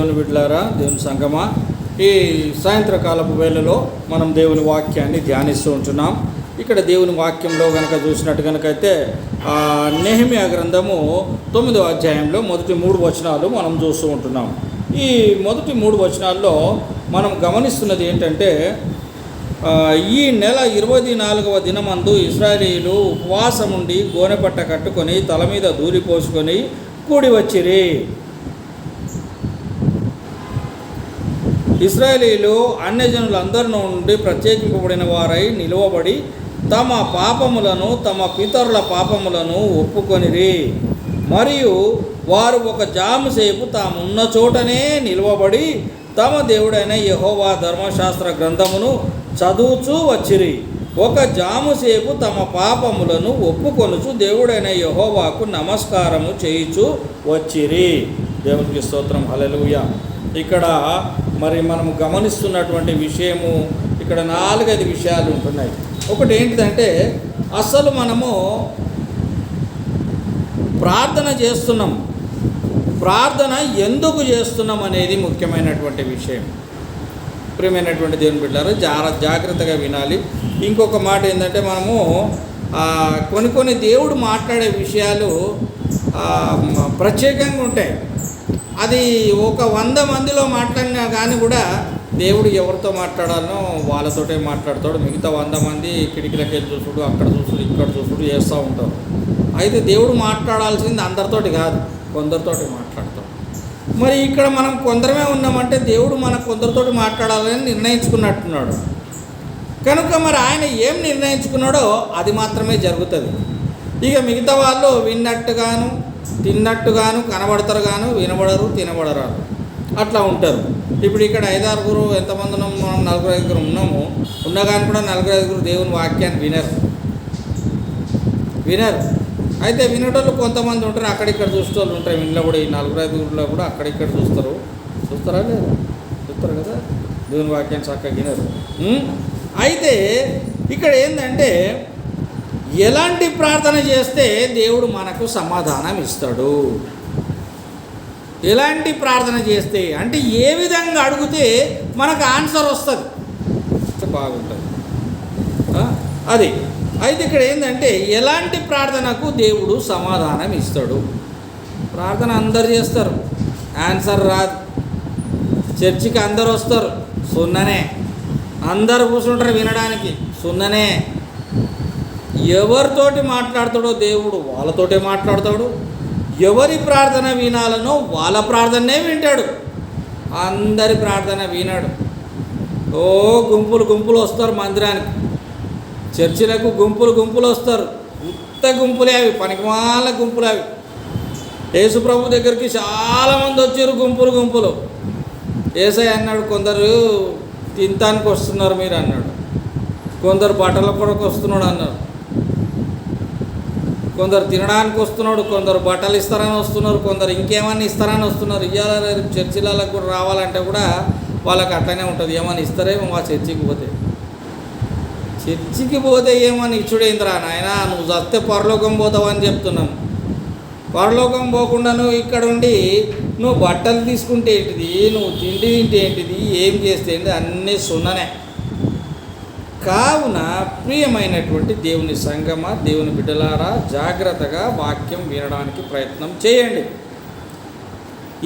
దేవుని బిడ్డలారా, దేవుని సంగమా, ఈ సాయంత్రకాలపు వేళలో మనం దేవుని వాక్యాన్ని ధ్యానిస్తూ ఉంటున్నాం. ఇక్కడ దేవుని వాక్యంలో కనుక చూసినట్టు కనుకైతే నెహెమ్యా గ్రంథము 9వ అధ్యాయంలో మొదటి 3 వచనాలు మనం చూస్తూ ఉంటున్నాం. ఈ మొదటి 3 వచనాల్లో మనం గమనిస్తున్నది ఏంటంటే, ఈ నెల 24వ దినమందు ఇశ్రాయేలీయులు ఉపవాసముండి గోనెపట్ట కట్టుకొని తల మీద దూరి పోసుకొని కూడి వచ్చిరి. ఇశ్రాయేలీయులు అన్యజనులందరి నుండి ప్రత్యేకింపబడిన వారై నిలువబడి తమ పాపములను, తమ పితరుల పాపములను ఒప్పుకొనిరి. మరియు వారు ఒక జాము సేపు తామున్న చోటనే నిలువబడి తమ దేవుడైన యెహోవా ధర్మశాస్త్ర గ్రంథమును చదువుచూ వచ్చిరి. ఒక జాము సేపు తమ పాపములను ఒప్పుకొనుచు దేవుడైన యెహోవాకు నమస్కారము చేయుచు వచ్చిరి. దేవునికి స్తోత్రం, హల్లెలూయా. ఇక్కడ మరి మనము గమనిస్తున్నటువంటి విషయము, ఇక్కడ 4-5 విషయాలు ఉంటున్నాయి. ఒకటి ఏంటిదంటే, అసలు మనము ప్రార్థన చేస్తున్నాం, ప్రార్థన ఎందుకు చేస్తున్నాం అనేది ముఖ్యమైనటువంటి విషయం. ప్రియమైనటువంటి దేవుని బిడ్డలారా, జాగ్రత్తగా వినాలి. ఇంకొక మాట ఏంటంటే, మనము కొన్ని దేవుడు మాట్లాడే విషయాలు ప్రత్యేకంగా ఉంటాయి. అది ఒక 100 మందిలో మాట్లాడినా కానీ కూడా దేవుడు ఎవరితో మాట్లాడాలో వాళ్ళతోటే మాట్లాడతాడు. మిగతా 100 మంది కిటికీలకి వెళ్ళి చూసుడు, అక్కడ చూసుడు, ఇక్కడ చూసుడు చేస్తూ ఉంటారు. అయితే దేవుడు మాట్లాడాల్సింది అందరితోటి కాదు, కొందరితోటి మాట్లాడతాడు. మరి ఇక్కడ మనం కొందరమే ఉన్నామంటే దేవుడు మనకు కొందరితోటి మాట్లాడాలని నిర్ణయించుకున్నట్టున్నాడు. కనుక మరి ఆయన ఏం నిర్ణయించుకున్నాడో అది మాత్రమే జరుగుతుంది. ఇక మిగతా వాళ్ళు విన్నట్టుగాను, తిన్నట్టుగాను కనబడతారు గాను, వినబడరు, తినబడరారు, అట్లా ఉంటారు. ఇప్పుడు ఇక్కడ 5-6 ఎంతమంది ఉన్నాము, మనం 4-5 ఉన్నాము. ఉన్నగాని కూడా 4-5 దేవుని వాక్యాన్ని వినరు. అయితే వినేటోళ్ళు కొంతమంది ఉంటారు, అక్కడిక్కడ చూసేటోళ్ళు ఉంటారు. ఇంట్లో కూడా ఈ 4-5 కూడా అక్కడిక్కడ చూస్తారా లేదా? చూస్తారు కదా, దేవుని వాక్యాన్ని చక్కగా వినరు. అయితే ఇక్కడ ఏంటంటే, ఎలాంటి ప్రార్థన చేస్తే దేవుడు మనకు సమాధానం ఇస్తాడు, ఎలాంటి ప్రార్థన చేస్తే అంటే ఏ విధంగా అడిగితే మనకు ఆన్సర్ వస్తుంది, బాగుంటుంది అది. అయితే ఇక్కడ ఏంటంటే, ఎలాంటి ప్రార్థనకు దేవుడు సమాధానం ఇస్తాడు. ప్రార్థన అందరు చేస్తారు, ఆన్సర్ రాదు. చర్చికి అందరు వస్తారు, సున్ననే. అందరు కూర్చుంటారు వినడానికి, సున్ననే. ఎవరితోటి మాట్లాడతాడో దేవుడు వాళ్ళతోటే మాట్లాడతాడు. ఎవరి ప్రార్థన వినాలనో వాళ్ళ ప్రార్థనే వింటాడు, అందరి ప్రార్థన వినాడు. గుంపులు వస్తారు మందిరానికి, చర్చిలకు గుంపులు వస్తారు. ఉత్త గుంపులే అవి, పనికిమాల గుంపులు అవి. యేసుప్రభు దగ్గరికి చాలామంది వచ్చారు, గుంపులు. యేసయ్య అన్నాడు, కొందరు తినటానికి వస్తున్నారు మీరు అన్నాడు, కొందరు బట్టల కొరకు వస్తున్నాడు అన్నాడు, కొందరు తినడానికి వస్తున్నాడు, కొందరు బట్టలు ఇస్తారని వస్తున్నారు, కొందరు ఇంకేమన్నా ఇస్తారని వస్తున్నారు. ఇవాళ చర్చిలకు కూడా రావాలంటే కూడా వాళ్ళకి అట్లనే ఉంటుంది. ఏమన్నా ఇస్తారేమో మా చర్చికి పోతే ఏమని ఇచ్చుడేంద్రా నాయనా, నువ్వు చస్తే పరలోకం పోతావు అని చెప్తున్నాం. పరలోకం పోకుండా నువ్వు ఇక్కడ ఉండి నువ్వు బట్టలు తీసుకుంటే ఏంటిది, నువ్వు తిండి తింటే ఏంటిది, ఏం చేస్తే ఏంటి, అన్నీ సున్ననే. కావున ప్రియమైనటువంటి దేవుని సంగమ, దేవుని బిడ్డలారా, జాగ్రత్తగా వాక్యం వినడానికి ప్రయత్నం చేయండి.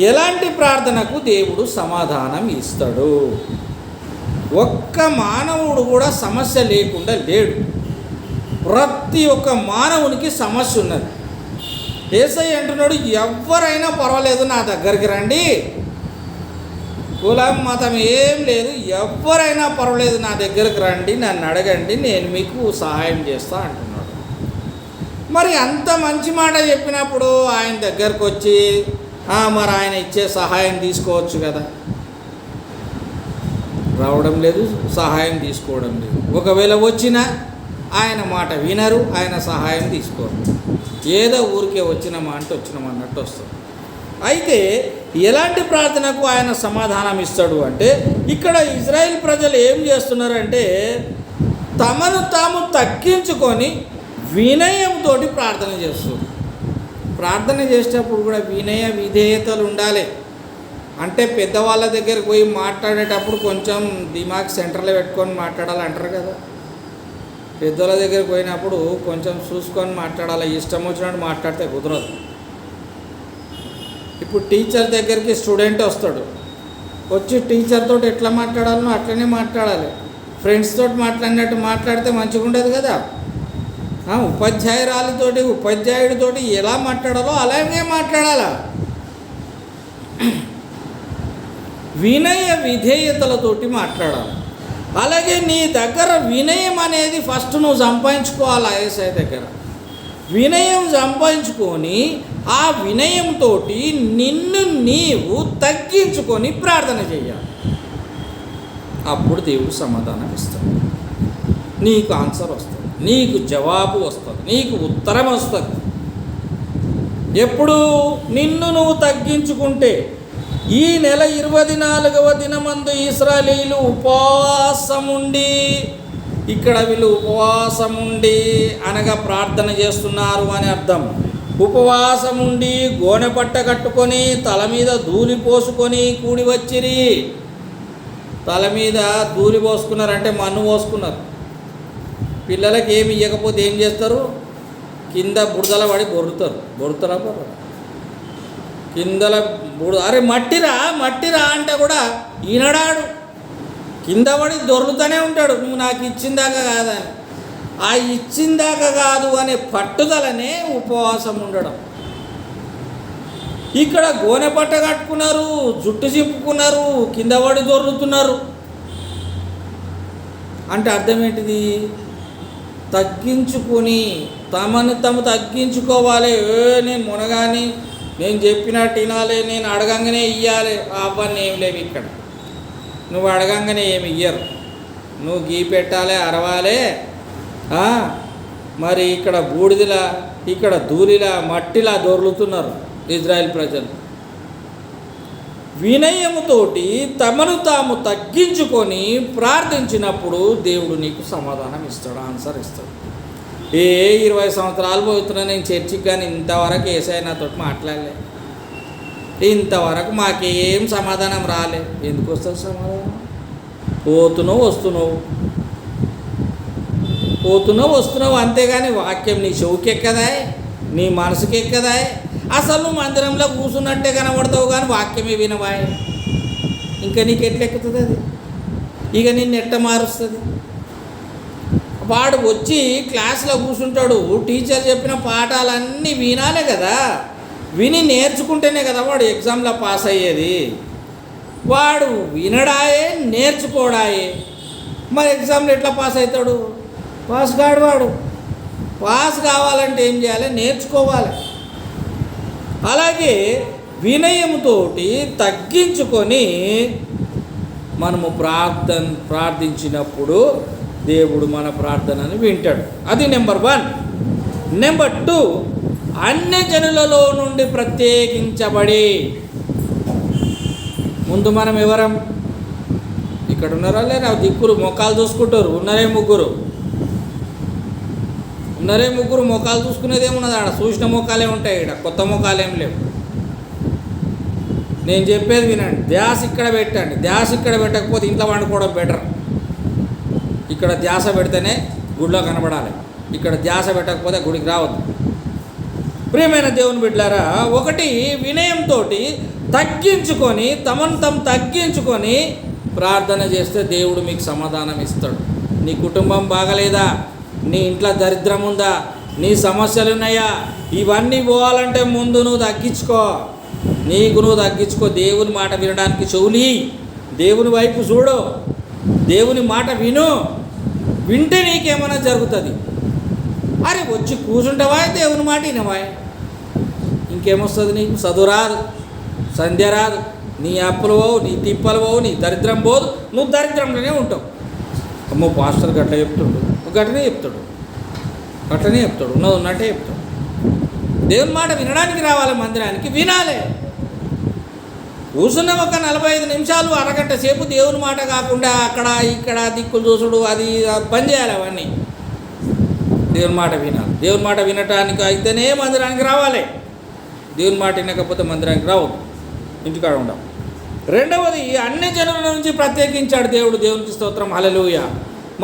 ఎలాంటి ప్రార్థనకు దేవుడు సమాధానం ఇస్తాడు? ఒక్క మానవుడు కూడా సమస్య లేకుండా లేడు. ప్రతి ఒక్క మానవునికి సమస్య ఉన్నది. యేసయ్య అంటున్నాడు, ఎవరైనా పర్వాలేదు నా దగ్గరికి రండి, కులం మతం ఏం లేదు, ఎవరైనా పర్వాలేదు నా దగ్గరకు రండి, నన్ను అడగండి, నేను మీకు సహాయం చేస్తా అంటున్నాడు. మరి అంత మంచి మాట చెప్పినప్పుడు ఆయన దగ్గరకు వచ్చి మరి ఆయన ఇచ్చే సహాయం తీసుకోవచ్చు కదా. రావడం లేదు, సహాయం తీసుకోవడం లేదు. ఒకవేళ వచ్చినా ఆయన మాట వినరు, ఆయన సహాయం తీసుకోరు. ఏదో ఊరికే వచ్చినామన్నట్టు వస్తుంది. అయితే ఎలాంటి ప్రార్థనకు ఆయన సమాధానం ఇస్తాడు అంటే, ఇక్కడ ఇజ్రాయెల్ ప్రజలు ఏం చేస్తున్నారంటే, తమను తాము తగ్గించుకొని వినయంతో ప్రార్థన చేస్తారు. ప్రార్థన చేసేటప్పుడు కూడా వినయ విధేయతలు ఉండాలి. అంటే పెద్దవాళ్ళ దగ్గరికి పోయి మాట్లాడేటప్పుడు కొంచెం దిమాగ్ సెంటర్లో పెట్టుకొని మాట్లాడాలి అంటారు కదా. పెద్దల దగ్గరికి పోయినప్పుడు కొంచెం చూసుకొని మాట్లాడాలి, ఇష్టం వచ్చినట్టు మాట్లాడితే కుదరదు. ఇప్పుడు టీచర్ దగ్గరికి స్టూడెంట్ వస్తాడు, వచ్చి టీచర్తో ఎట్లా మాట్లాడాలో అట్లనే మాట్లాడాలి. ఫ్రెండ్స్ తోటి మాట్లాడినట్టు మాట్లాడితే మంచిగా ఉండదు కదా. ఉపాధ్యాయురాలితోటి ఉపాధ్యాయుడితోటి ఎలా మాట్లాడాలో అలాగే మాట్లాడాలా. వినయ విధేయతలతోటి మాట్లాడాలి. అలాగే నీ దగ్గర వినయం అనేది ఫస్ట్ నువ్వు సంపాదించుకోవాలి. ఏసై దగ్గర వినయం సంపాదించుకొని ఆ వినయంతో నిన్ను నీవు తగ్గించుకొని ప్రార్థన చేయాలి. అప్పుడు దేవుడు సమాధానం ఇస్తాడు, నీకు ఆన్సర్ వస్తుంది, నీకు జవాబు వస్తుంది, నీకు ఉత్తరం వస్తుంది. ఎప్పుడు నిన్ను నువ్వు తగ్గించుకుంటే. ఈ నెల 24వ దినమందు ఇశ్రాయేలీయులు ఉపవాసముండి, ఇక్కడ వీళ్ళు ఉపవాసముండి అనగా ప్రార్థన చేస్తున్నారు అని అర్థం. ఉపవాసముండి గోనె పట్ట కట్టుకొని తల మీద ధూళి పోసుకొని కూడి వచ్చిరి. తల మీద ధూళి పోసుకున్నారంటే మన్ను పోసుకున్నారు. పిల్లలకి ఏమి ఇవ్వకపోతే ఏం చేస్తారు? కింద బురదల పడి బొరుతారా కిందల అరే మట్టిరా మట్టిరా అంటే కూడా ఈనడాడు, కింద పడి దొర్లుతూనే ఉంటాడు. నువ్వు నాకు ఇచ్చిందాకా కాదని. ఆ ఇచ్చిందాకా కాదు అనే పట్టుదలనే ఉపవాసం ఉండడం. ఇక్కడ గోనె పట్ట కట్టుకున్నారు, జుట్టు చింపుకున్నారు, కింద పడి దొర్లుతున్నారు అంటే అర్థం ఏంటిది? తగ్గించుకొని తమను తాము తగ్గించుకోవాలి. నేను మునగాని, నేను చెప్పినట్టు వినాలి, నేను అడగంగానే ఇవ్వాలి, అవన్నీ ఏం లేవు ఇక్కడ. నువ్వు అడగంగానే ఏమి ఇయ్యరు. నువ్వు గీ పెట్టాలి, అరవాలి. మరి ఇక్కడ బూడిదలా, ఇక్కడ ధూళిలా, మట్టిలా దొర్లుతున్నారు ఇజ్రాయెల్ ప్రజలు. వినయముతోటి తమను తాము తగ్గించుకొని ప్రార్థించినప్పుడు దేవుడు నీకు సమాధానం ఇస్తాడు, ఆన్సర్ ఇస్తాడు. 20 సంవత్సరాలు పోతున్నా నేను చర్చికి, కానీ ఇంతవరకు యేసయ్య నాతో మాట్లాడలే, ఇంతవరకు మాకేం సమాధానం రాలే. ఎందుకు వస్తుంది సమాధానం? పోతున్నావు అంతేగాని వాక్యం నీ చెవుకి ఎక్కదా, నీ మనసుకి ఎక్కదా. అసలు నువ్వు మందిరంలో కూర్చున్నట్టే కనబడతావు కానీ వాక్యమే వినవా. ఇంకా నీకు ఎట్లెక్కుతుంది అది? ఇక నిన్ను ఎట్ట మారుస్తుంది? వాడు వచ్చి క్లాస్లో కూర్చుంటాడు, టీచర్ చెప్పిన పాఠాలన్నీ వినాలే కదా, విని నేర్చుకుంటేనే కదా వాడు ఎగ్జామ్లో పాస్ అయ్యేది. వాడు వినడాయే, నేర్చుకోడాయే. మరి ఎగ్జామ్లో ఎట్లా పాస్ అవుతాడు? పాస్ కాడు వాడు. పాస్ కావాలంటే ఏం చేయాలి? నేర్చుకోవాలి. అలాగే వినయంతో తగ్గించుకొని మనము ప్రార్థించినప్పుడు దేవుడు మన ప్రార్థనను వింటాడు. అది నెంబర్ 1. నెంబర్ 2, అన్యజనులలో నుండి ప్రత్యేకించబడి. ముందు మనం ఎవరం? ఇక్కడ ఉన్నారా లేరా? దిక్కులు మొక్కలు చూసుకుంటారు. ఉన్నారే ముగ్గురు మొక్కలు చూసుకునేది ఏమున్నది? ఆడ చూసిన మొక్కలే ఉంటాయి, ఇక్కడ కొత్త మొక్కలేం లేవు. నేను చెప్పేది వినండి, ధ్యాస ఇక్కడ పెట్టండి. ధ్యాస ఇక్కడ పెట్టకపోతే ఇంట్లో వండుకోవడం బెటర్. ఇక్కడ ధ్యాస పెడితేనే గుడిలో కనబడాలి, ఇక్కడ ధ్యాస పెట్టకపోతే గుడికి రావద్దు. ప్రియమైన దేవుని బిడ్డలారా, 1 వినయంతో తగ్గించుకొని తమను తాము తగ్గించుకొని ప్రార్థన చేస్తే దేవుడు మీకు సమాధానం ఇస్తాడు. నీ కుటుంబం బాగలేదా? నీ ఇంట్లో దరిద్రం ఉందా? నీ సమస్యలు ఉన్నాయా? ఇవన్నీ పోవాలంటే ముందు నువ్వు తగ్గించుకో, నువ్వు తగ్గించుకో. దేవుని మాట వినడానికి చెవులి, దేవుని వైపు చూడు, దేవుని మాట వింటే నీకేమైనా జరుగుతుంది. అరే వచ్చి కూర్చుంటావా, దేవుని మాట వినవా, ఇంకేమొస్తుంది నీకు? చదువు రాదు, సంధ్య రాదు, నీ అప్పులు పోవు, నీ తిప్పలు పోవు, నీ దరిద్రం పోదు, నువ్వు దరిద్రంలోనే ఉంటావు. అమ్మో పాస్టర్ గట్లా చెప్తాడు, గట్లనే చెప్తాడు, ఉన్నది ఉన్నట్టే చెప్తాడు. దేవుని మాట వినడానికి రావాలి, మందిరానికి వినాలి. కూర్చున్న ఒక 45 నిమిషాలు, అరగంట సేపు దేవుని మాట కాకుండా అక్కడ ఇక్కడ దిక్కులు చూసుడు, అది పని చేయాలి. అవన్నీ దేవుని మాట వినాలి. దేవుని మాట వినటానికి అయితేనే మందిరానికి రావాలి. దేవుని మాట వినకపోతే మందిరానికి రావద్దు, ఇంటికాడ ఉండాలి. రెండవది అన్ని జనుల నుంచి ప్రత్యేకించాడు దేవుడు. దేవునికి స్తోత్రం, హల్లెలూయా.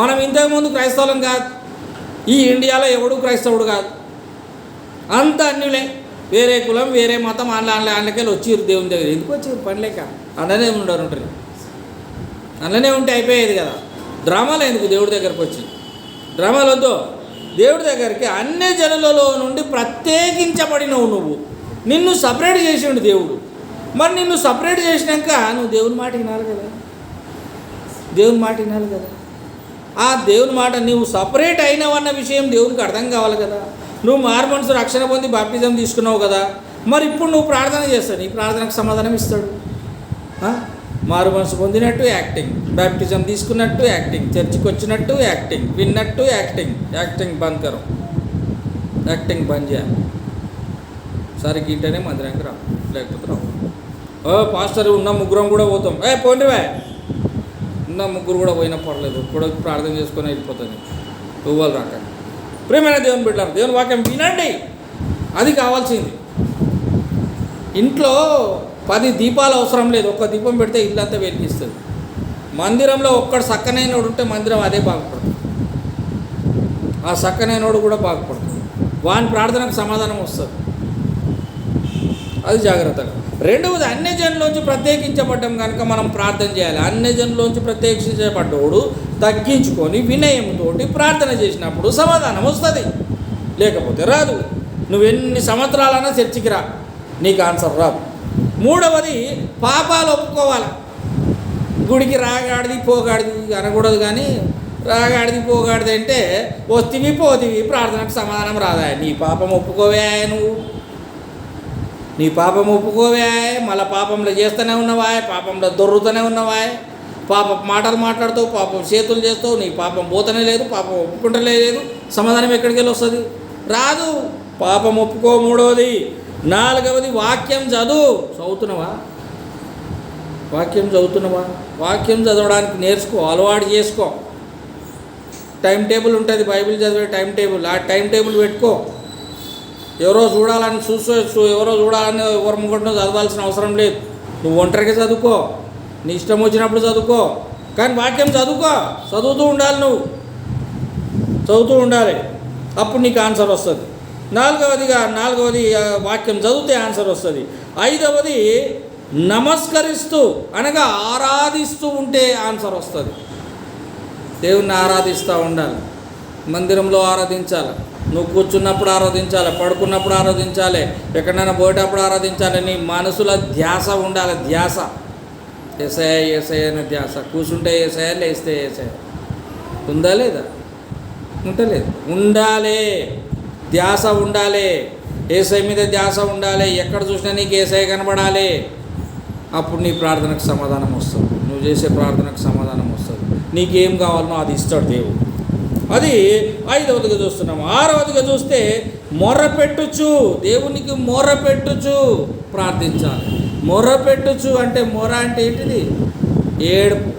మనం ఇంతకుముందు క్రైస్తవులం కాదు. ఈ ఇండియాలో ఎవడు క్రైస్తవుడు కాదు, అంత అన్యులే. వేరే కులం వేరే మతం అందులోకెళ్ళి వచ్చిర్రు దేవుని దగ్గర. ఎందుకు వచ్చారు? పనిలేక అందులోనే ఉంటారు. అందులోనే ఉంటే అయిపోయేది కదా. డ్రామాలు ఎందుకు దేవుడి దగ్గరకు వచ్చి? డ్రామాలు వద్దు. దేవుడి దగ్గరికి అన్ని జనులలో నుండి ప్రత్యేకించబడినవు నువ్వు. నిన్ను సపరేట్ చేసిండు దేవుడు. మరి నిన్ను సపరేట్ చేసినాక నువ్వు దేవుని మాట వినాలి కదా. దేవుని మాట వినాలి కదా. ఆ దేవుని మాట నువ్వు సపరేట్ అయినావన్న విషయం దేవునికి అర్థం కావాలి కదా. నువ్వు మారుమనసు రక్షణ పొంది బాప్టిజం తీసుకున్నావు కదా. మరి ఇప్పుడు నువ్వు ప్రార్థన చేస్తావు, నీ ప్రార్థనకు సమాధానం ఇస్తాడు. మారుమనసు పొందినట్టు యాక్టింగ్, బాప్టిజం తీసుకున్నట్టు యాక్టింగ్, చర్చికి వచ్చినట్టు యాక్టింగ్, విన్నట్టు యాక్టింగ్. యాక్టింగ్ బంద్ కరో, యాక్టింగ్ బంద్ చేయాలి. సరికి ఇంటనే మందిరానికి రా, లేకపోతే రావు. పాస్టర్ ఉన్న ముగ్గురం కూడా పోతాం. పోండివే, ఉన్న ముగ్గురు కూడా పోయినా పర్లేదు, కూడా ప్రార్థన చేసుకొని వెళ్ళిపోతుంది. పువ్వులు రాక. ప్రియమైన దేవుని బిడ్డలారా, దేవుని వాక్యం వినండి. అది కావాల్సింది. ఇంట్లో 10 దీపాలు అవసరం లేదు. ఒక్క దీపం పెడితే ఇల్లంతా వెలిగిస్తుంది. మందిరంలో ఒక్కడు సక్కనైనోడు ఉంటే మందిరం అదే బాగుపడుతుంది. ఆ సక్కనైనోడు కూడా బాగుపడుతుంది. వాని ప్రార్థనకు సమాధానం వస్తుంది. అది జాగ్రత్తగా. రెండవది అన్ని జనులోంచి ప్రత్యేకించబడ్డం కనుక మనం ప్రార్థన చేయాలి. అన్ని జనులోంచి ప్రత్యేకించబడ్డోడు తగ్గించుకొని వినయంతో ప్రార్థన చేసినప్పుడు సమాధానం వస్తుంది, లేకపోతే రాదు. నువ్వెన్ని సంవత్సరాలన్నా చర్చికి రా, నీకు ఆన్సర్ రాదు. మూడవది పాపాలు ఒప్పుకోవాలి. గుడికి రాగాడిది పోగాడిది అనకూడదు. కానీ రాగాడిది పోగాడిది అంటే వస్తివి పోతివి, ప్రార్థనకు సమాధానం రాదా? నీ పాపం ఒప్పుకోవే, నువ్వు నీ పాపం ఒప్పుకోవే. మళ్ళీ పాపంలో చేస్తూనే ఉన్నవా, పాపంలో దొర్రుతూనే ఉన్నవా, పాప మాటలు మాట్లాడుతావు, పాపం చేతులు చేస్తావు, నీ పాపం పోతనే లేదు, పాపం ఒప్పుకుంటలే లేదు. సమాధానం ఎక్కడికి వెళ్ళి వస్తుంది? రాదు. పాపం ఒప్పుకో. మూడవది. నాలుగవది వాక్యం చదువుతున్నావా? వాక్యం చదువుతున్నావా? వాక్యం చదవడానికి నేర్చుకో, అలవాటు చేసుకో. టైం టేబుల్ ఉంటుంది, బైబిల్ చదివే టైం టేబుల్. ఆ టైం టేబుల్ పెట్టుకో. ఎవరో చూడాలని ఎవరో చూడాలని ఎవరు ముగ్గురినో చదవాల్సిన అవసరం లేదు. నువ్వు ఒంటరిగా చదువుకో, నీ ఇష్టం వచ్చినప్పుడు చదువుకో. కానీ వాక్యం చదువుతూ ఉండాలి. నువ్వు చదువుతూ ఉండాలి, అప్పుడు నీకు ఆన్సర్ వస్తుంది. నాలుగవది వాక్యం చదివితే ఆన్సర్ వస్తుంది. ఐదవది నమస్కరిస్తూ అనగా ఆరాధిస్తూ ఉంటే ఆన్సర్ వస్తుంది. దేవుణ్ణి ఆరాధిస్తూ ఉండాలి. మందిరంలో ఆరాధించాలి, నువ్వు కూర్చున్నప్పుడు ఆరాధించాలి, పడుకున్నప్పుడు ఆరాధించాలి, ఎక్కడైనా పోయేటప్పుడు ఆరాధించాలి. నీ మనసులో ధ్యాస ఉండాలి. ధ్యాస ఏసయ్య అనే ధ్యాస. కూర్చుంటే ఏసయ్య, లేస్తే ఏసయ్య. ఉందా లేదా? ఉంటలేదు. ఉండాలి. ధ్యాస ఉండాలి. ఏసయ్య మీద ధ్యాస ఉండాలి. ఎక్కడ చూసినా నీకు ఏసయ్య కనబడాలి. అప్పుడు నీ ప్రార్థనకు సమాధానం వస్తుంది. నువ్వు చేసే ప్రార్థనకు సమాధానం వస్తుంది. నీకేం కావాలనో అది ఇస్తాడు దేవుడు. అది 5వదిగా చూస్తున్నాము. 6వదిగా చూస్తే మొర్రపెట్టుచు, దేవునికి మొర్రపెట్టుచు ప్రార్థించాలి. మొర్రపెట్టుచు అంటే మొర్ర అంటే ఏంటిది? ఏడుపు.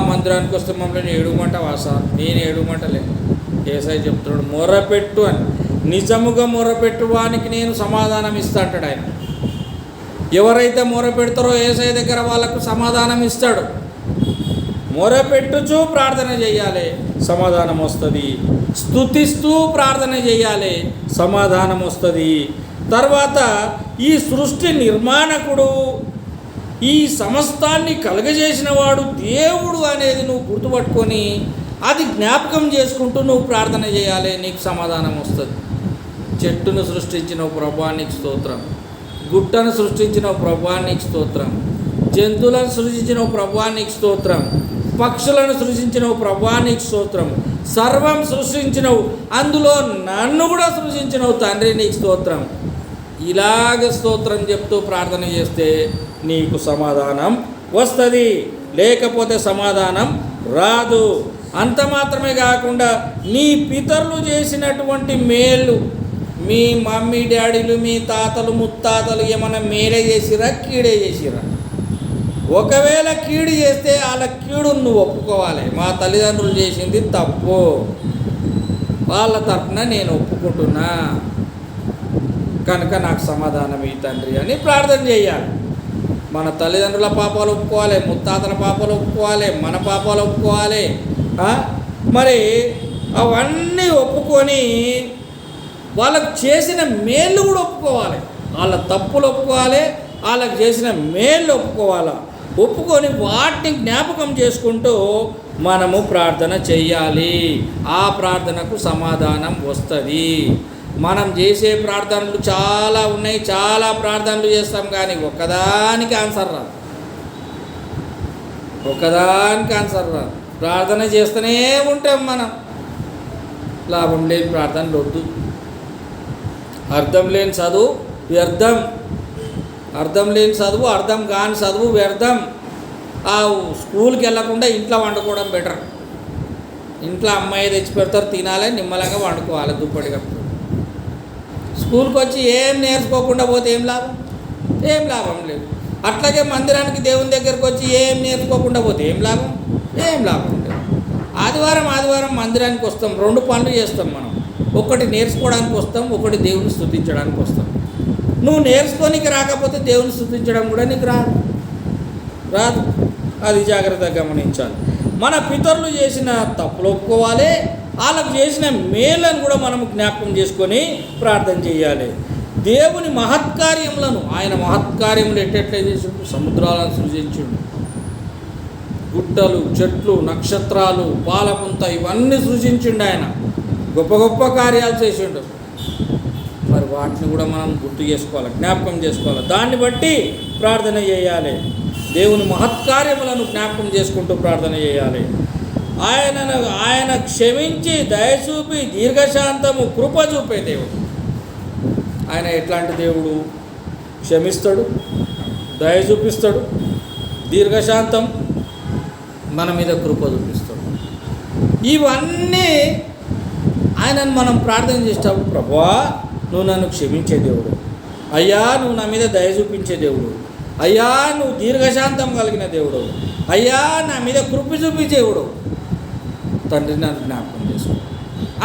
మందిరానికి వస్తే మమ్మల్ని ఏడుమంటావా సార్? నేను ఏడుమంటలే. యేసయ్య చెప్తున్నాడు మొర్రపెట్టు అని. నిజముగా మొర్రపెట్టు వానికి నేను సమాధానం ఇస్తా అంటాడు ఆయన. ఎవరైతే మొర్రపెడతారో యేసయ్య దగ్గర వాళ్ళకు సమాధానం ఇస్తాడు. మొరపెట్టుచూ ప్రార్థన చేయాలి, సమాధానం వస్తుంది. స్తుతిస్తూ ప్రార్థన చేయాలి, సమాధానం వస్తుంది. తర్వాత ఈ సృష్టి నిర్మాణకుడు, ఈ సమస్తాన్ని కలుగజేసిన వాడు దేవుడు అనేది నువ్వు గుర్తుపట్టుకొని అది జ్ఞాపకం చేసుకుంటూ నువ్వు ప్రార్థన చేయాలి, నీకు సమాధానం వస్తుంది. చెట్టును సృష్టించిన ప్రభువానికి స్తోత్రం, గుట్టను సృష్టించిన ప్రభువానికి స్తోత్రం, జంతువులను సృష్టించిన ప్రభువానికి స్తోత్రం, పక్షులను సృష్టించినవు ప్రభువానికి స్తోత్రం, సర్వం సృష్టించినవు, అందులో నన్ను కూడా సృష్టించినవు తండ్రి నీకు స్తోత్రం. ఇలాగ స్తోత్రం చెప్తూ ప్రార్థన చేస్తే నీకు సమాధానం వస్తుంది, లేకపోతే సమాధానం రాదు. అంత మాత్రమే కాకుండా నీ పితరులు చేసినటువంటి మేలు, మీ మమ్మీ డాడీలు, మీ తాతలు ముత్తాతలు ఏమైనా మేలే చేసిరా కీడే చేసిరా? ఒకవేళ కీడు చేస్తే వాళ్ళ కీడు నువ్వు ఒప్పుకోవాలి. మా తల్లిదండ్రులు చేసింది తప్పు, వాళ్ళ తరపున నేను ఒప్పుకుంటున్నా కనుక నాకు సమాధానం ఈ తండ్రి అని ప్రార్థన చేయాలి. మన తల్లిదండ్రుల పాపాలు ఒప్పుకోవాలి, ముత్తాతల పాపాలు ఒప్పుకోవాలి, మన పాపాలు ఒప్పుకోవాలి. మరి అవన్నీ ఒప్పుకొని వాళ్ళకు చేసిన మేళ్ళు కూడా ఒప్పుకోవాలి. వాళ్ళ తప్పులు ఒప్పుకోవాలి, వాళ్ళకు చేసిన మేళ్ళు ఒప్పుకోవాలి. ఒప్పుకొని వాటిని జ్ఞాపకం చేసుకుంటూ మనము ప్రార్థన చెయ్యాలి. ఆ ప్రార్థనకు సమాధానం వస్తుంది. మనం చేసే ప్రార్థనలు చాలా ఉన్నాయి, చాలా ప్రార్థనలు చేస్తాం, కానీ ఒక్కదానికి ఆన్సర్ రాదు. ఒక్కదానికి ఆన్సర్ రాదు. ప్రార్థన చేస్తూనే ఉంటాం మనం. లాభం లేని ప్రార్థనలు వద్దు. అర్థం లేని చదువు వ్యర్థం. అర్థం లేని చదువు, అర్థం కాని చదువు వ్యర్థం. ఆ స్కూల్కి వెళ్ళకుండా ఇంట్లో వండుకోవడం బెటర్. ఇంట్లో అమ్మాయి తెచ్చి పెడతారు, తినాలి, నిమ్మలంగా వండుకోవాలి దుప్పటి కప్పుకొని. స్కూల్కి వచ్చి ఏం నేర్చుకోకుండా పోతే ఏం లాభం? ఏం లాభం లేదు. అట్లాగే మందిరానికి దేవుని దగ్గరికి వచ్చి ఏం నేర్చుకోకుండా పోతే ఏం లాభం? ఏం లాభం లేదు. ఆదివారం మందిరానికి వస్తాం, 2 పనులు చేస్తాం మనం. ఒకటి నేర్చుకోవడానికి వస్తాం, ఒకటి దేవుని స్తుతించడానికి వస్తాం. నువ్వు నేర్చుకోనికి రాకపోతే దేవుని స్తుతించడం కూడా నీకు రాదు. అది జాగ్రత్తగా గమనించాలి. మన పితరులు చేసిన తప్పులు ఒప్పుకోవాలి, వాళ్ళకు చేసిన మేలను కూడా మనం జ్ఞాపకం చేసుకొని ప్రార్థన చేయాలి. దేవుని మహత్కార్యములను, ఆయన మహత్కార్యములు ఎట్టెట్లే చేసిండు. సముద్రాలను సృజించిండు, గుట్టలు, చెట్లు, నక్షత్రాలు, పాలపుంత ఇవన్నీ సృజించిండు. ఆయన గొప్ప గొప్ప కార్యాలు చేసిండు. మరి వాటిని కూడా మనం గుర్తు చేసుకోవాలి, జ్ఞాపకం చేసుకోవాలి. దాన్ని బట్టి ప్రార్థన చేయాలి. దేవుని మహత్కార్యములను జ్ఞాపకం చేసుకుంటూ ప్రార్థన చేయాలి. ఆయన క్షమించి దయచూపి దీర్ఘశాంతము కృప చూపే దేవుడు. ఆయన ఎట్లాంటి దేవుడు? క్షమిస్తాడు, దయ చూపిస్తాడు, దీర్ఘశాంతం, మన మీద కృప చూపిస్తాడు. ఇవన్నీ ఆయనను మనం ప్రార్థన చేసేటప్పుడు, ప్రభువా నువ్వు నన్ను క్షమించే దేవుడు, అయ్యా నువ్వు నా మీద దయ చూపించే దేవుడు, అయ్యా నువ్వు దీర్ఘశాంతం కలిగిన దేవుడు, అయ్యా నా మీద కృప చూపించే దేవుడు, తండ్రి నన్ను జ్ఞాపకం చేసుకో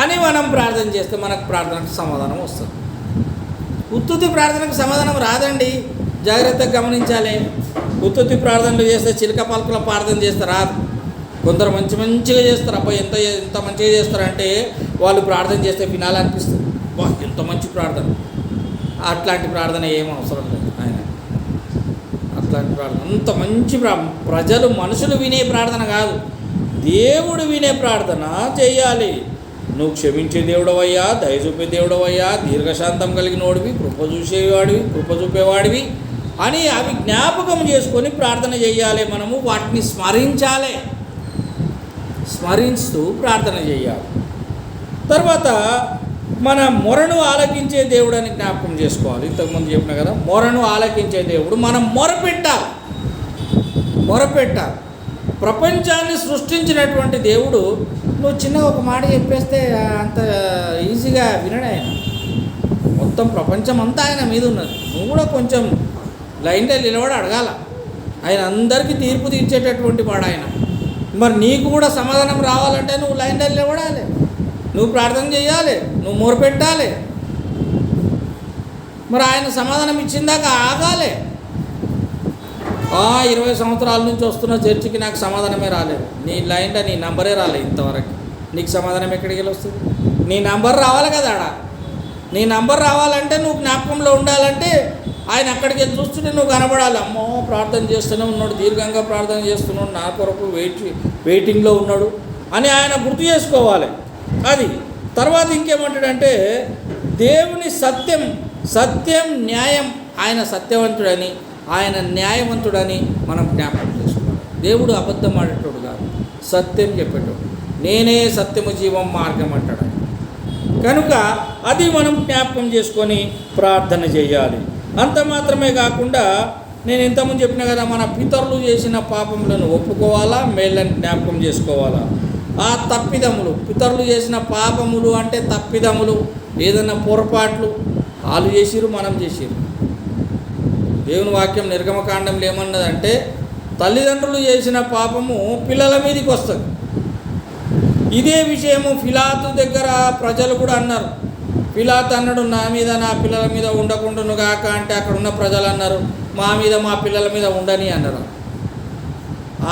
అని మనం ప్రార్థన చేస్తే మనకు ప్రార్థనకు సమాధానం వస్తుంది. ఉత్తుతి ప్రార్థనకు సమాధానం రాదండి, జాగ్రత్తగా గమనించాలి. ఉత్తుతి ప్రార్థనలు చేస్తే చిలక పలుకుల ప్రార్థన చేస్తే రాదు. కొందరు మంచిగా చేస్తారు. అబ్బాయి ఎంత మంచిగా చేస్తారంటే వాళ్ళు ప్రార్థన చేస్తే వినాలనిపిస్తుంది. వా ఎంత మంచి ప్రార్థన. అట్లాంటి ప్రార్థన ఏం అవసరం లేదు. ఆయన అట్లాంటి ప్రార్థన అంత మంచి ప్రజలు మనుషులు వినే ప్రార్థన కాదు, దేవుడు వినే ప్రార్థన చేయాలి. నువ్వు క్షమించే దేవుడవయ్యా, దయ చూపే దేవుడవయ్యా, దీర్ఘశాంతం కలిగినోడివి, కృప చూపేవాడివి అని అవి జ్ఞాపకం చేసుకొని ప్రార్థన చేయాలి. మనము వాటిని స్మరిస్తూ ప్రార్థన చేయాలి. తర్వాత మన మొరను ఆలకించే దేవుడు అని జ్ఞాపకం చేసుకోవాలి. ఇంతకుముందు చెప్పిన కదా, మొరను ఆలకించే దేవుడు. మనం మొరపెట్టాలి. ప్రపంచాన్ని సృష్టించినటువంటి దేవుడు నువ్వు చిన్న ఒక మాట చెప్పేస్తే అంత ఈజీగా వినడు ఆయన. మొత్తం ప్రపంచం అంతా ఆయన మీద ఉన్నది. నువ్వు కూడా కొంచెం లైన్లో నిలబడి అడగాల. ఆయన అందరికీ తీర్పు తీర్చేటటువంటి వాడు ఆయన. మరి నీకు కూడా సమాధానం రావాలంటే నువ్వు లైన్లో నిలబడాలి, నువ్వు ప్రార్థన చేయాలి, నువ్వు మొరపెట్టాలి. మరి ఆయన సమాధానం ఇచ్చిందాక ఆగాలి. 20 సంవత్సరాల నుంచి వస్తున్న చర్చికి నాకు సమాధానమే రాలేదు. నీ లైన్లో నీ నంబరే రాలేదు ఇంతవరకు. నీకు సమాధానం ఎక్కడికి వెళ్ళి వస్తుంది? నీ నంబర్ రావాలి కదా. నీ నంబర్ రావాలంటే నువ్వు జ్ఞాపకంలో ఉండాలంటే ఆయన అక్కడికి వెళ్ళి చూస్తుంటే నువ్వు కనబడాలి. అమ్మో ప్రార్థన చేస్తూనే ఉన్నాడు, దీర్ఘంగా ప్రార్థన చేస్తున్నాడు, నా కొరకు వెయిటింగ్లో ఉన్నాడు అని ఆయన గుర్తు చేసుకోవాలి. అది తర్వాత ఇంకేమంటాడంటే దేవుని సత్యం న్యాయం, ఆయన సత్యవంతుడని, ఆయన న్యాయవంతుడని మనం జ్ఞాపకం చేసుకోవాలి. దేవుడు అబద్ధం ఆడేటోడు కాదు, సత్యం చెప్పేటోడు. నేనే సత్యము జీవం మార్గం అంటాడు. కనుక అది మనం జ్ఞాపకం చేసుకొని ప్రార్థన చేయాలి. అంత మాత్రమే కాకుండా నేను ఇంతకుముందు చెప్పిన కదా, మన పితరులు చేసిన పాపములను ఒప్పుకోవాలా, మేళ్ళని జ్ఞాపకం చేసుకోవాలా. ఆ తప్పిదములు, పితరులు చేసిన పాపములు అంటే తప్పిదములు, ఏదైనా పొరపాట్లు వాళ్ళు చేసిరు, మనం చేసిరు. దేవుని వాక్యం నిర్గమకాండంలో ఏమన్నదంటే తల్లిదండ్రులు చేసిన పాపము పిల్లల మీదకి వస్తుంది. ఇదే విషయము పిలాతు దగ్గర ప్రజలు కూడా అన్నారు. పిలాతు అన్నాడు, నా మీద నా పిల్లల మీద ఉండకుండాను గాక అంటే అక్కడ ఉన్న ప్రజలు అన్నారు, మా మీద మా పిల్లల మీద ఉండని అన్నారు.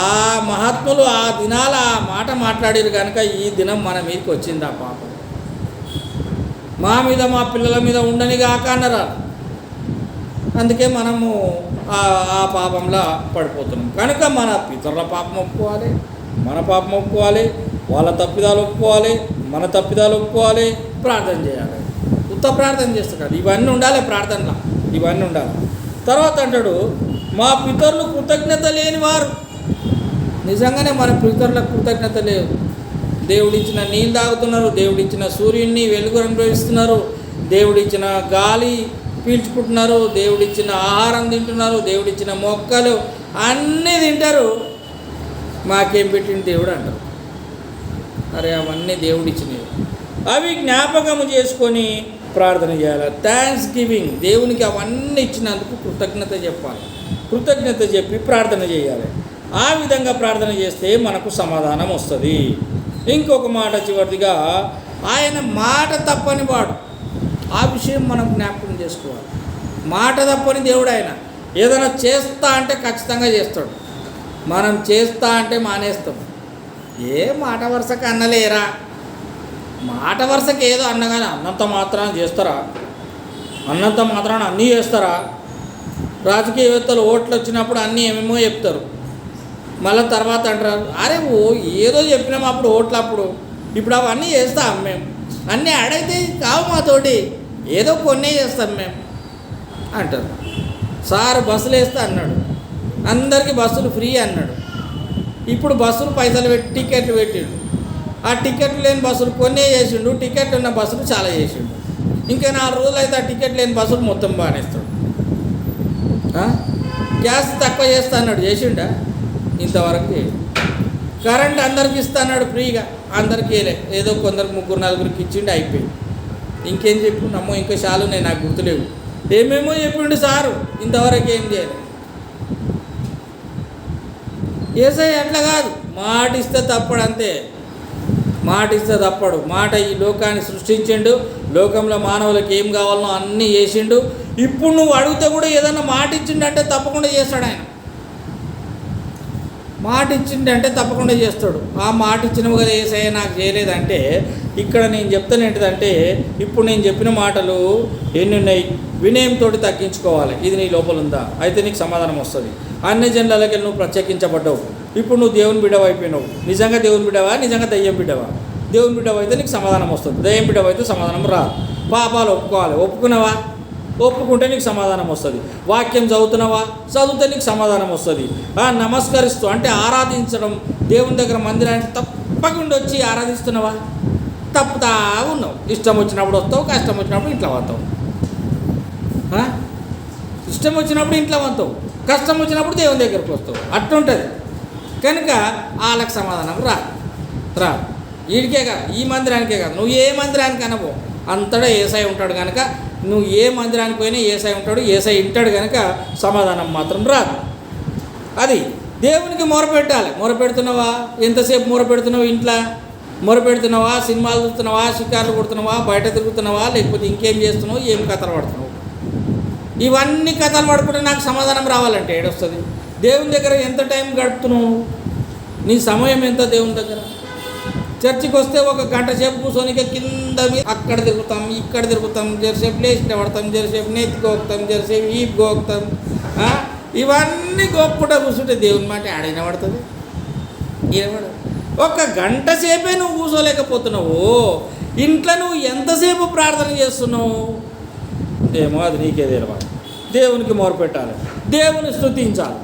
ఆ మహాత్ములు ఆ దినాల ఆ మాట మాట్లాడారు కనుక ఈ దినం మన మీదకి వచ్చింది ఆ పాపం. మా మీద మా పిల్లల మీద ఉండని కాక అన్నారు. అందుకే మనము ఆ పాపంలో పడిపోతున్నాం. కనుక మన పితరుల పాపం ఒప్పుకోవాలి, మన పాపం ఒప్పుకోవాలి, వాళ్ళ తప్పిదాలు ఒప్పుకోవాలి, మన తప్పిదాలు ఒప్పుకోవాలి, ప్రార్థన చేయాలి. ఉత్త ప్రార్థన చేస్తాడు. ఇవన్నీ ఉండాలి ప్రార్థనలో, ఇవన్నీ ఉండాలి. తర్వాత అంటాడు, మా పితరులు కృతజ్ఞత లేనివారు. నిజంగానే మన పితరులకు కృతజ్ఞత లేదు. దేవుడిచ్చిన నీళ్ళు తాగుతున్నారు, దేవుడిచ్చిన సూర్యుడిని వెలుగు అనుభవిస్తున్నారు, దేవుడిచ్చిన గాలి పీల్చుకుంటున్నారు, దేవుడిచ్చిన ఆహారం తింటున్నారు, దేవుడిచ్చిన మొక్కలు అన్నీ తింటారు. మాకేం పెట్టింది దేవుడు అంటారు. అరే అవన్నీ దేవుడిచ్చినవి, అవి జ్ఞాపకము చేసుకొని ప్రార్థన చేయాలి. థ్యాంక్స్ గివింగ్, దేవునికి అవన్నీ ఇచ్చినందుకు కృతజ్ఞత చెప్పాలి. కృతజ్ఞత చెప్పి ప్రార్థన చేయాలి. ఆ విధంగా ప్రార్థన చేస్తే మనకు సమాధానం వస్తుంది. ఇంకొక మాట చివరిదిగా, ఆయన మాట తప్పని వాడు. ఆ విషయం మనం జ్ఞాపకం చేసుకోవాలి. మాట తప్పని దేవుడు ఆయన. ఏదైనా చేస్తా అంటే ఖచ్చితంగా చేస్తాడు. మనం చేస్తా అంటే మానేస్తాం. ఏ మాట వరుసకు అన్నలేరా, మాట వరుసకి ఏదో అన్నగానే అన్నంత మాత్రాన చేస్తారా? అన్నంత మాత్రాన అన్నీ చేస్తారా? రాజకీయవేత్తలు ఓట్లు వచ్చినప్పుడు అన్నీ ఏమేమో చెప్తారు, మళ్ళీ తర్వాత అంటారు అరే ఏదో చెప్పినాము అప్పుడు ఓట్లు అప్పుడు, ఇప్పుడు అవన్నీ చేస్తాం మేము, అన్నీ ఆడైతే కావు మాతోటి, ఏదో కొన్నే చేస్తాం మేము అంటారు. సార్ బస్సులు వేస్తా అన్నాడు, అందరికీ బస్సులు ఫ్రీ అన్నాడు. ఇప్పుడు బస్సులు పైసలు పెట్టి టికెట్లు పెట్టిండు. ఆ టికెట్లు లేని బస్సులు కొన్నే చేసిండు, టికెట్ ఉన్న బస్సులు చాలా చేసిండు. ఇంకా 4 రోజులు అయితే ఆ టికెట్ లేని బస్సులు మొత్తం బాగానేస్తాడు. గ్యాస్ తక్కువ చేస్తా అన్నాడు, చేసిండా? ఇంతవరకు కరెంట్ అందరికి ఇస్తా అన్నాడు ఫ్రీగా, అందరికీ ఏదో కొందరికి 3-4 ఇచ్చిండు, అయిపోయింది. ఇంకేం చెప్పు నమ్మో, ఇంకా చాలు నేను నాకు గుర్తులేవు. ఏమేమో చెప్పిండు సారు, ఇంతవరకు ఏం చేయలేదు. యేసయ్య అట్లా కాదు, మాట ఇస్తే తప్పడు అంతే. మాట ఇస్తే తప్పడు. మాట ఈ లోకాన్ని సృష్టించిండు, లోకంలో మానవులకు ఏం కావాలనో అన్నీ చేసిండు. ఇప్పుడు నువ్వు అడిగితే కూడా ఏదన్నా మాట ఇచ్చిండంటే తప్పకుండా చేస్తాడు ఆయన. మాట ఇచ్చిండంటే తప్పకుండా చేస్తాడు. ఆ మాట ఇచ్చినవి కదా యేసయ్య నాకు చేయలేదంటే, ఇక్కడ నేను చెప్తాను ఏంటిదంటే, ఇప్పుడు నేను చెప్పిన మాటలు ఎన్ని ఉన్నాయి, వినయంతో తగ్గించుకోవాలి. ఇది నీ లోపల ఉందా, అయితే నీకు సమాధానం వస్తుంది. అన్ని జనులకి నువ్వు ప్రత్యేకించబడ్డావు. ఇప్పుడు నువ్వు దేవుని బిడ్డవ అయిపోయినావు. నిజంగా దేవుని బిడ్డవా, నిజంగా దయ్యం బిడ్డవా? దేవుని బిడ్డవ అయితే నీకు సమాధానం వస్తుంది, దయ్యం బిడ్డవ అయితే సమాధానం రా. పాపాలు ఒప్పుకోవాలి, ఒప్పుకున్నావా? ఒప్పుకుంటే నీకు సమాధానం వస్తుంది. వాక్యం చదువుతున్నావా? చదివితే నీకు సమాధానం వస్తుంది. నమస్కరిస్తూ అంటే ఆరాధించడం, దేవుని దగ్గర మందిరానికి తప్పకుండా వచ్చి ఆరాధిస్తున్నావా? తప్పుతా ఉన్నావు. ఇష్టం వచ్చినప్పుడు వస్తావు, కష్టం వచ్చినప్పుడు ఇంట్లో వస్తావు. ఇష్టం వచ్చినప్పుడు ఇంట్లో వస్తావు, కష్టం వచ్చినప్పుడు దేవుని దగ్గరకు వస్తావు. అట్లుంటుంది. కనుక వాళ్ళకి సమాధానం రా. వీడికే కాదు, ఈ మందిరానికే కాదు, నువ్వు ఏ మందిరానికి అనవో అంతటా యేసయ్య ఉంటాడు. కనుక నువ్వు ఏ మందిరానికి పోయినా యేసయ్య ఉంటాడు, యేసయ్య వింటాడు. కనుక సమాధానం మాత్రం రాదు. అది దేవునికి మొరపెట్టాలి. మొరపెడుతున్నావా? ఎంతసేపు మొరపెడుతున్నావు? ఇంట్లో మొరపెడుతున్నావా? సినిమాలు చూస్తున్నావా? షికార్లు కొడుతున్నావా? బయట తిరుగుతున్నావా? లేకపోతే ఇంకేం చేస్తున్నావు? ఏం కథలు పడుతున్నావు? ఇవన్నీ కథలు పడుకుంటే నాకు సమాధానం రావాలంటే ఏడొస్తుంది? దేవుని దగ్గర ఎంత టైం గడుపుతున్నావు? నీ సమయం ఎంత దేవుని దగ్గర? చర్చికి వస్తే 1 గంట సేపు కూర్చొని కింద అక్కడ తిరుగుతాం, ఇక్కడ తిరుగుతాం, జరసేపు లేచి పడతాం, జరసేపు నెత్తి గోకుతాం, జరసేపు ఈపు గోకుతాం. ఇవన్నీ గోక్కుంటా కూర్చుంటే దేవుని మాట ఆడైనా పడుతుంది? ఏమడు? 1 గంట సేపే నువ్వు కూర్చోలేకపోతున్నావు. ఇంట్లో నువ్వు ఎంతసేపు ప్రార్థన చేస్తున్నావు? ఏమో అది నీకే తెలియాలి. దేవునికి మొరపెట్టాలి, దేవుని స్తుతించాలి,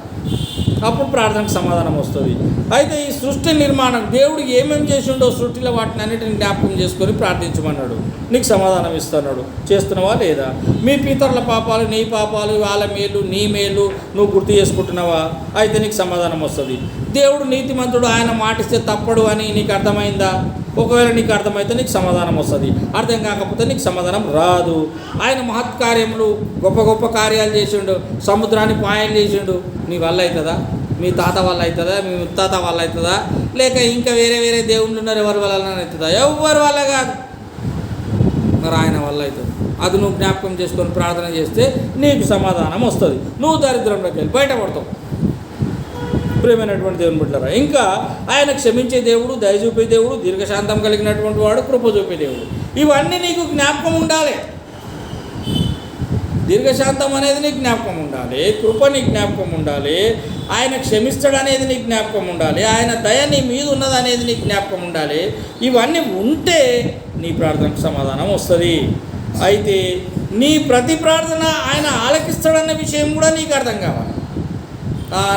అప్పుడు ప్రార్థనకు సమాధానం వస్తుంది. అయితే ఈ సృష్టి నిర్మాణం దేవుడు ఏమేమి చేసిండో సృష్టిలో వాటిని అన్నిటిని జ్ఞాపకం చేసుకొని ప్రార్థించమన్నాడు. నీకు సమాధానం ఇస్తున్నాడు. చేస్తున్నావా లేదా? మీ పితరుల పాపాలు, నీ పాపాలు, వాళ్ళ మేలు, నీ మేలు నువ్వు గుర్తు చేసుకుంటున్నావా? అయితే నీకు సమాధానం వస్తుంది. దేవుడు నీతిమంతుడు, ఆయన మాటిస్తే తప్పడు అని నీకు అర్థమైందా? ఒకవేళ నీకు అర్థమైతే నీకు సమాధానం వస్తుంది. అర్థం కాకపోతే నీకు సమాధానం రాదు. ఆయన మహత్కార్యములు, గొప్ప గొప్ప కార్యాలు చేసిండు, సముద్రాన్ని పాయలు చేసిండు. నీ వల్ల అవుతుందా? మీ తాత వల్ల అవుతుందా? మీ ముత్తాత వల్ల అవుతుందా? లేక ఇంకా వేరే వేరే దేవుళ్ళు ఉన్నారు, ఎవరి వల్ల అవుతుందా? ఎవరి వల్ల కాదు. మరి ఆయన వల్ల అవుతుంది. అది నువ్వు జ్ఞాపకం చేసుకొని ప్రార్థన చేస్తే నీకు సమాధానం వస్తుంది, నువ్వు దరిద్రంలోకి వెళ్ళి బయటపడతావు. ప్రియమైనటువంటి దేవుని బిడ్డలారా, ఇంకా ఆయన క్షమించే దేవుడు, దయ చూపే దేవుడు, దీర్ఘశాంతం కలిగినటువంటి వాడు, కృప చూపే దేవుడు. ఇవన్నీ నీకు జ్ఞాపకం ఉండాలి. దీర్ఘశాంతం అనేది నీకు జ్ఞాపకం ఉండాలి, కృప నీ జ్ఞాపకం ఉండాలి, ఆయన క్షమిస్తాడనేది నీకు జ్ఞాపకం ఉండాలి, ఆయన దయ నీ మీద ఉన్నదనేది నీకు జ్ఞాపకం ఉండాలి. ఇవన్నీ ఉంటే నీ ప్రార్థనకు సమాధానం వస్తుంది. అయితే నీ ప్రతి ప్రార్థన ఆయన ఆలకిస్తాడన్న విషయం కూడా నీకు అర్థం కావాలి.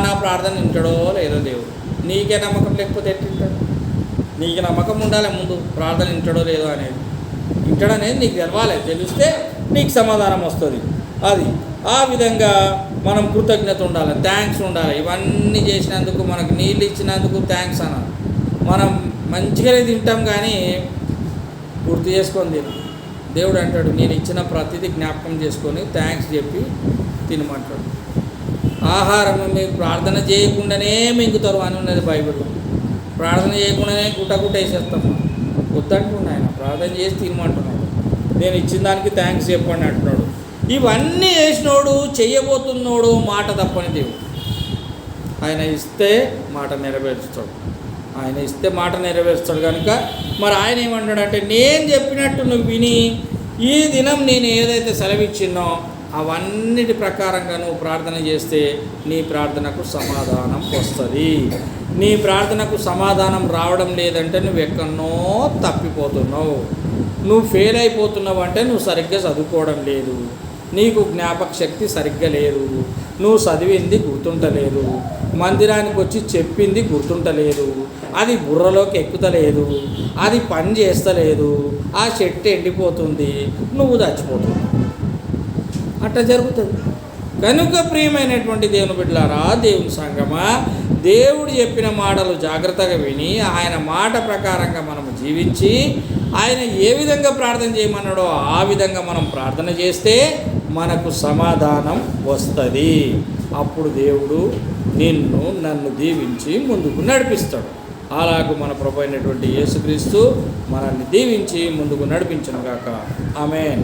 నా ప్రార్థన వింటాడో లేదో దేవుడు, నీకే నమ్మకం లేకపోతే ఎట్టింటాడు? నీకు నమ్మకం ఉండాలి ముందు, ప్రార్థన వింటాడో లేదో అనేది. వింటాడనేది నీకు తెలవాలి, తెలిస్తే నీకు సమాధానం వస్తుంది. అది ఆ విధంగా మనం కృతజ్ఞత ఉండాలి, థ్యాంక్స్ ఉండాలి. ఇవన్నీ చేసినందుకు, మనకు నీళ్ళు ఇచ్చినందుకు థ్యాంక్స్ అనాలి. మనం మంచిగానే తింటాం కానీ గుర్తు చేసుకొని తిను. దేవుడు అంటాడు, నేను ఇచ్చిన ప్రతిదీ జ్ఞాపకం చేసుకొని థ్యాంక్స్ చెప్పి తినమంటాడు. ఆహారం మీరు ప్రార్థన చేయకుండానే మింగుతారు అని ఉన్నది బైబిల్లో. ప్రార్థన చేయకుండానే గుట్ట వేసేస్తాం. వద్దంటున్నాడు ఆయన, ప్రార్థన చేసి తినమంటున్నాడు. నేను ఇచ్చిన దానికి థ్యాంక్స్ చెప్పండి అంటున్నాడు. ఇవన్నీ చేసినోడు, చెయ్యబోతున్నోడు మాట తప్పని దేవుడు. ఆయన ఇస్తే మాట నెరవేరుస్తాడు, ఆయన ఇస్తే మాట నెరవేరుస్తాడు. కనుక మరి ఆయన ఏమంటాడంటే, నేను చెప్పినట్టు నువ్వు విని ఈ దినం నేను ఏదైతే సెలవిచ్చినో అవన్నిటి ప్రకారంగా నువ్వు ప్రార్థన చేస్తే నీ ప్రార్థనకు సమాధానం వస్తుంది. నీ ప్రార్థనకు సమాధానం రావడం లేదంటే నువ్వు ఎక్కడనో తప్పిపోతున్నావు, నువ్వు ఫెయిల్ అయిపోతున్నావు. అంటే నువ్వు సరిగ్గా చదువుకోవడం లేదు, నీకు జ్ఞాపక శక్తి సరిగ్గా లేదు, నువ్వు చదివింది గుర్తుంటలేదు, మందిరానికి వచ్చి చెప్పింది గుర్తుంటలేదు, అది బుర్రలోకి ఎక్కుతలేదు, అది పని చేస్తలేదు, ఆ చెట్టు ఎండిపోతుంది, నువ్వు చచ్చిపోతున్నావు. అట్లా జరుగుతుంది. కనుక ప్రియమైనటువంటి దేవుని బిడ్డలారా, దేవుని సంగమా, దేవుడు చెప్పిన మాటలు జాగ్రత్తగా విని ఆయన మాట ప్రకారంగా మనం జీవించి ఆయన ఏ విధంగా ప్రార్థన చేయమన్నాడో ఆ విధంగా మనం ప్రార్థన చేస్తే మనకు సమాధానం వస్తుంది. అప్పుడు దేవుడు నన్ను దీవించి ముందుకు నడిపిస్తాడు. అలాగూ మన ప్రభు అయినటువంటి యేసుక్రీస్తు మనల్ని దీవించి ముందుకు నడిపించును గాక. ఆమేన్.